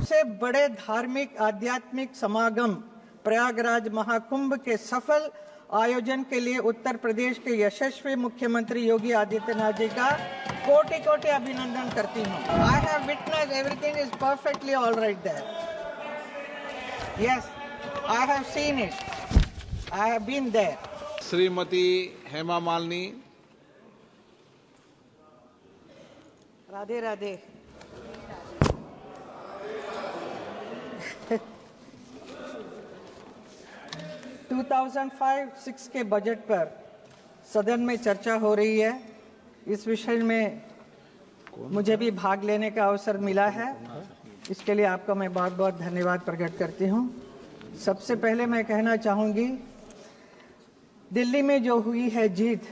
सबसे बड़े धार्मिक आध्यात्मिक समागम प्रयागराज महाकुंभ के सफल आयोजन के लिए उत्तर प्रदेश के यशस्वी मुख्यमंत्री योगी आदित्यनाथ जी का कोटि कोटि अभिनंदन करती हूँ। I have witnessed everything is perfectly all right there. Yes, I have seen it. I have been there. Shrimati Hema Malini. Radhe Radhe. To 2005-06 के बजट पर सदन में चर्चा हो रही है। इस विषय में मुझे भी भाग लेने का अवसर मिला है, इसके लिए आपका मैं बहुत बहुत धन्यवाद प्रकट करती हूँ। सबसे पहले मैं कहना चाहूँगी, दिल्ली में जो हुई है जीत,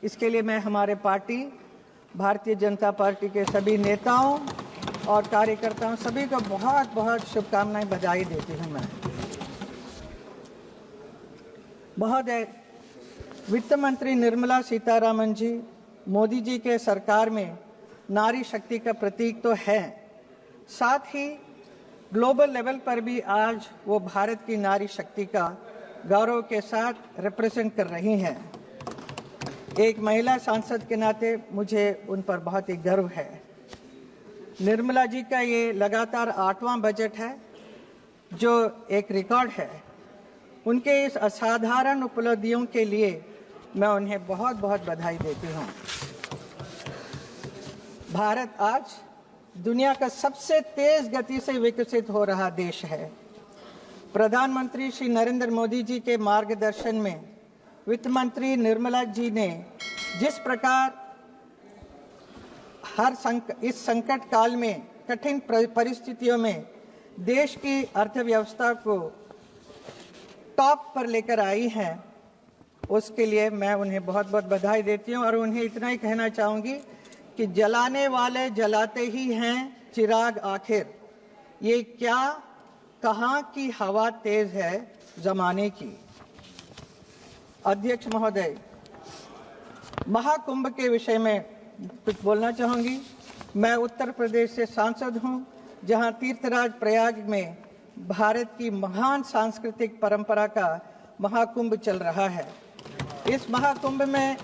इसके लिए मैं हमारे पार्टी भारतीय जनता पार्टी के सभी नेताओं और कार्यकर्ताओं सभी को बहुत बहुत शुभकामनाएं, बधाई देती हूँ। मैं महोदय, वित्त मंत्री निर्मला सीतारामन जी मोदी जी के सरकार में नारी शक्ति का प्रतीक तो है, साथ ही ग्लोबल लेवल पर भी आज वो भारत की नारी शक्ति का गौरव के साथ रिप्रेजेंट कर रही हैं। एक महिला सांसद के नाते मुझे उन पर बहुत ही गर्व है। निर्मला जी का ये लगातार 8वां बजट है, जो एक रिकॉर्ड है। उनके इस असाधारण उपलब्धियों के लिए मैं उन्हें बहुत बहुत बधाई देती हूँ। भारत आज दुनिया का सबसे तेज गति से विकसित हो रहा देश है। प्रधानमंत्री श्री नरेंद्र मोदी जी के मार्गदर्शन में वित्त मंत्री निर्मला जी ने जिस प्रकार इस संकट काल में कठिन परिस्थितियों में देश की अर्थव्यवस्था को टॉप पर लेकर आई हैं, उसके लिए मैं उन्हें बहुत बहुत बधाई देती हूं। और उन्हें इतना ही कहना चाहूंगी कि जलाने वाले जलाते ही हैं चिराग आखिर, ये क्या कहाँ की हवा तेज है जमाने की। अध्यक्ष महोदय, महाकुंभ के विषय में कुछ बोलना चाहूंगी। मैं उत्तर प्रदेश से सांसद हूं, जहां तीर्थराज प्रयाग में भारत की महान सांस्कृतिक परंपरा का महाकुंभ चल रहा है। इस महाकुंभ में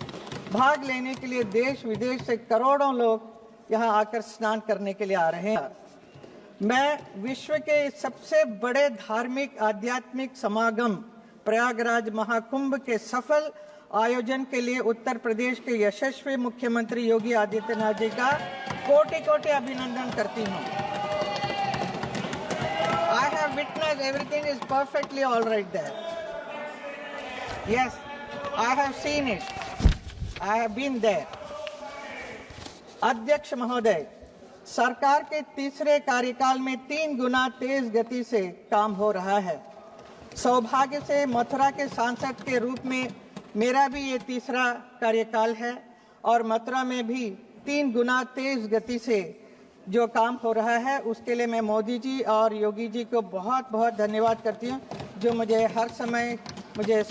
भाग लेने के लिए देश विदेश से करोड़ों लोग यहां आकर स्नान करने के लिए आ रहे हैं। मैं विश्व के सबसे बड़े धार्मिक आध्यात्मिक समागम प्रयागराज महाकुंभ के सफल आयोजन के लिए उत्तर प्रदेश के यशस्वी मुख्यमंत्री योगी आदित्यनाथ जी का कोटि कोटि अभिनंदन करती हूँ। I have witnessed everything is perfectly all right there. Yes, I have seen it. I have been there. अध्यक्ष महोदय, सरकार के तीसरे कार्यकाल में 3 गुना तेज गति से काम हो रहा है। सौभाग्य से मथुरा के सांसद के रूप में मेरा भी ये तीसरा कार्यकाल है और मथुरा में भी 3 गुना तेज गति से जो काम हो रहा है, उसके लिए मैं मोदी जी और योगी जी को बहुत बहुत धन्यवाद करती हूँ, जो मुझे हर समय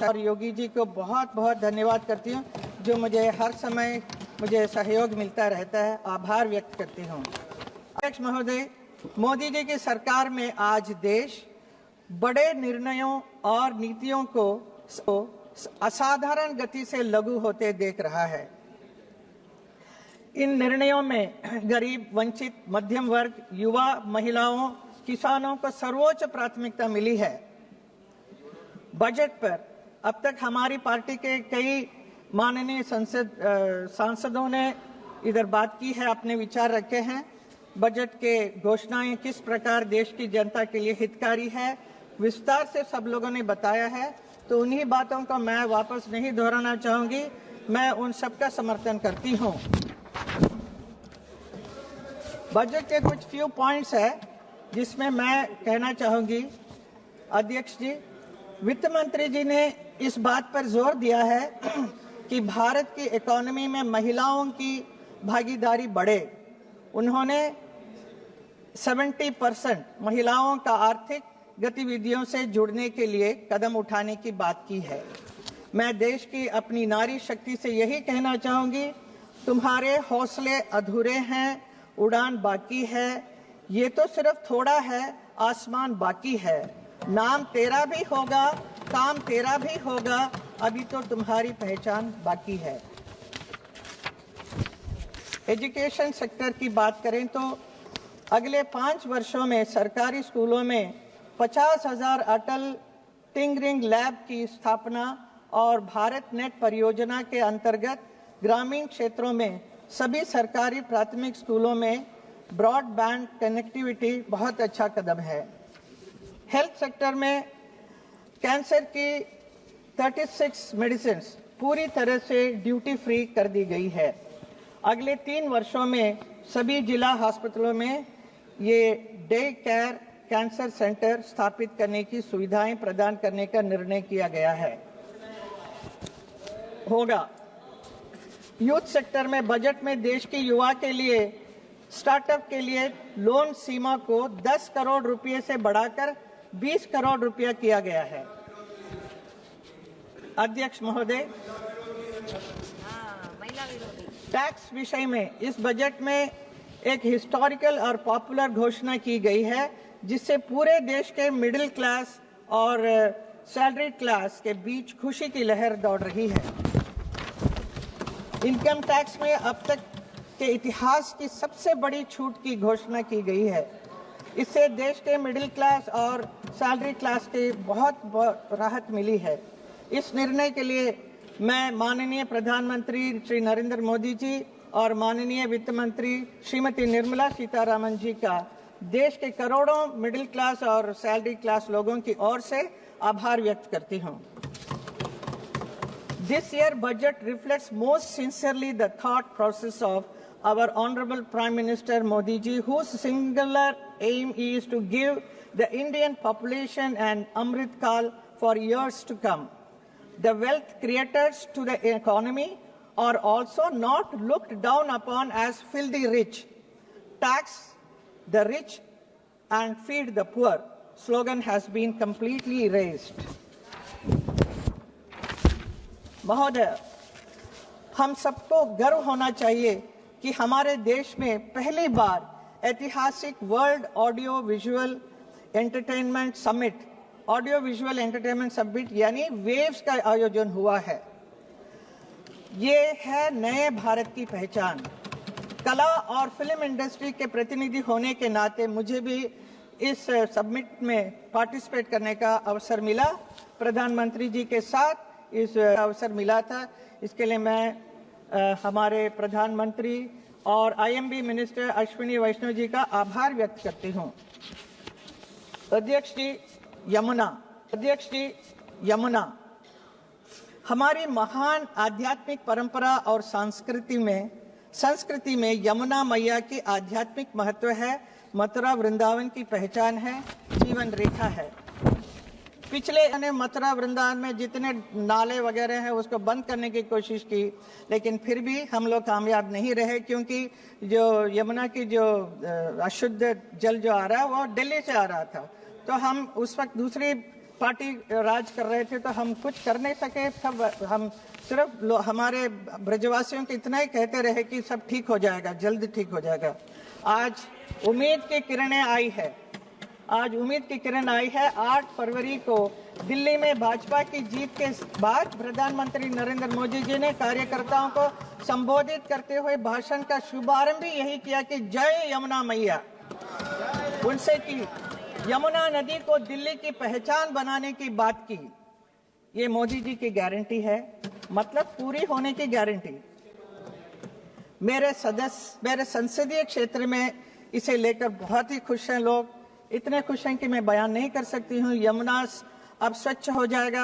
और योगी जी को बहुत बहुत धन्यवाद करती हूँ, जो मुझे हर समय सहयोग मिलता रहता है। आभार व्यक्त करती हूँ। अध्यक्ष महोदय, मोदी जी की सरकार में आज देश बड़े निर्णयों और नीतियों को असाधारण गति से लागू होते देख रहा है। इन निर्णयों में गरीब, वंचित, मध्यम वर्ग, युवा, महिलाओं, किसानों को सर्वोच्च प्राथमिकता मिली है। बजट पर अब तक हमारी पार्टी के कई माननीय सांसदों ने इधर बात की है, अपने विचार रखे हैं। बजट के घोषणाएं किस प्रकार देश की जनता के लिए हितकारी है, विस्तार से सब लोगों ने बताया है, तो उन्हीं बातों को मैं वापस नहीं दोहराना चाहूंगी। मैं उन सबका समर्थन करती हूं। बजट के कुछ फ्यू पॉइंट्स है जिसमें मैं कहना चाहूंगी। अध्यक्ष जी, वित्त मंत्री जी ने इस बात पर जोर दिया है कि भारत की इकोनॉमी में महिलाओं की भागीदारी बढ़े। उन्होंने 70% महिलाओं का आर्थिक गतिविधियों से जुड़ने के लिए कदम उठाने की बात की है। मैं देश की अपनी नारी शक्ति से यही कहना चाहूंगी, तुम्हारे हौसले अधूरे हैं, उड़ान बाकी है। ये तो सिर्फ थोड़ा है, आसमान बाकी है। नाम तेरा भी होगा, काम तेरा भी होगा, अभी तो तुम्हारी पहचान बाकी है। एजुकेशन सेक्टर की बात करें तो अगले 5 वर्षों में सरकारी स्कूलों में 50,000 अटल टिंकरिंग लैब की स्थापना और भारत नेट परियोजना के अंतर्गत ग्रामीण क्षेत्रों में सभी सरकारी प्राथमिक स्कूलों में ब्रॉडबैंड कनेक्टिविटी बहुत अच्छा कदम है। हेल्थ सेक्टर में कैंसर की 36 मेडिसिन पूरी तरह से ड्यूटी फ्री कर दी गई है। अगले 3 वर्षों में सभी जिला अस्पतालों में ये डे केयर कैंसर सेंटर स्थापित करने की सुविधाएं प्रदान करने का निर्णय किया गया होगा। यूथ सेक्टर में बजट में देश के युवा के लिए स्टार्टअप के लिए लोन सीमा को 10 करोड़ रुपए से बढ़ाकर 20 करोड़ रुपया किया गया है। अध्यक्ष महोदय, टैक्स विषय में इस बजट में एक हिस्टोरिकल और पॉपुलर घोषणा की गई है, जिससे पूरे देश के मिडिल क्लास और सैलरी क्लास के बीच खुशी की लहर दौड़ रही है। इनकम टैक्स में अब तक के इतिहास की सबसे बड़ी छूट की घोषणा की गई है। इससे देश के मिडिल क्लास और सैलरी क्लास के बहुत राहत मिली है। इस निर्णय के लिए मैं माननीय प्रधानमंत्री श्री नरेंद्र मोदी जी और माननीय वित्त मंत्री श्रीमती निर्मला सीतारामन जी का देश के करोड़ों मिडिल क्लास और सैलरी क्लास लोगों की ओर से आभार व्यक्त करती हूं। This year budget reflects most sincerely the thought process of our Honorable Prime Minister Modi ji, whose singular aim is to give the Indian population an Amrit Kal for years to come. The wealth creators to the economy are also not looked down upon as filthy rich. Tax the rich and feed the poor slogan has been completely erased. महोदय, हम सबको गर्व होना चाहिए कि हमारे देश में पहली बार ऐतिहासिक world audio visual entertainment summit यानी वेव्स का आयोजन हुआ है। ये है नए भारत की पहचान। कला और फिल्म इंडस्ट्री के प्रतिनिधि होने के नाते मुझे भी इस समिट में पार्टिसिपेट करने का अवसर मिला। प्रधानमंत्री जी के साथ इस अवसर मिला था। इसके लिए मैं हमारे प्रधानमंत्री और आईएमबी मिनिस्टर अश्विनी वैष्णव जी का आभार व्यक्त करती हूं। अध्यक्ष जी यमुना हमारी महान आध्यात्मिक परंपरा और संस्कृति में यमुना मैया की आध्यात्मिक महत्व है, मथुरा वृंदावन की पहचान है, जीवन रेखा है। पिछले मथुरा वृंदावन में जितने नाले वगैरह हैं उसको बंद करने की कोशिश की, लेकिन फिर भी हम लोग कामयाब नहीं रहे, क्योंकि जो यमुना की जो अशुद्ध जल जो आ रहा है वो दिल्ली से आ रहा था। तो हम उस वक्त दूसरी पार्टी राज कर रहे थे, तो हम कुछ कर नहीं सके। तब हम सिर्फ हमारे ब्रजवासियों को इतना ही कहते रहे कि सब ठीक हो जाएगा, जल्द ठीक हो जाएगा। आज उम्मीद की किरणें आई है। 8 फरवरी को दिल्ली में भाजपा की जीत के बाद प्रधानमंत्री नरेंद्र मोदी जी ने कार्यकर्ताओं को संबोधित करते हुए भाषण का शुभारंभ भी यही किया कि जय यमुना मैया। उनसे की यमुना नदी को दिल्ली की पहचान बनाने की बात की। ये मोदी जी की गारंटी है, मतलब पूरी होने की गारंटी। मेरे संसदीय क्षेत्र में इसे लेकर बहुत ही खुश हैं लोग, इतने खुश हैं कि मैं बयान नहीं कर सकती हूँ। यमुना अब स्वच्छ हो जाएगा।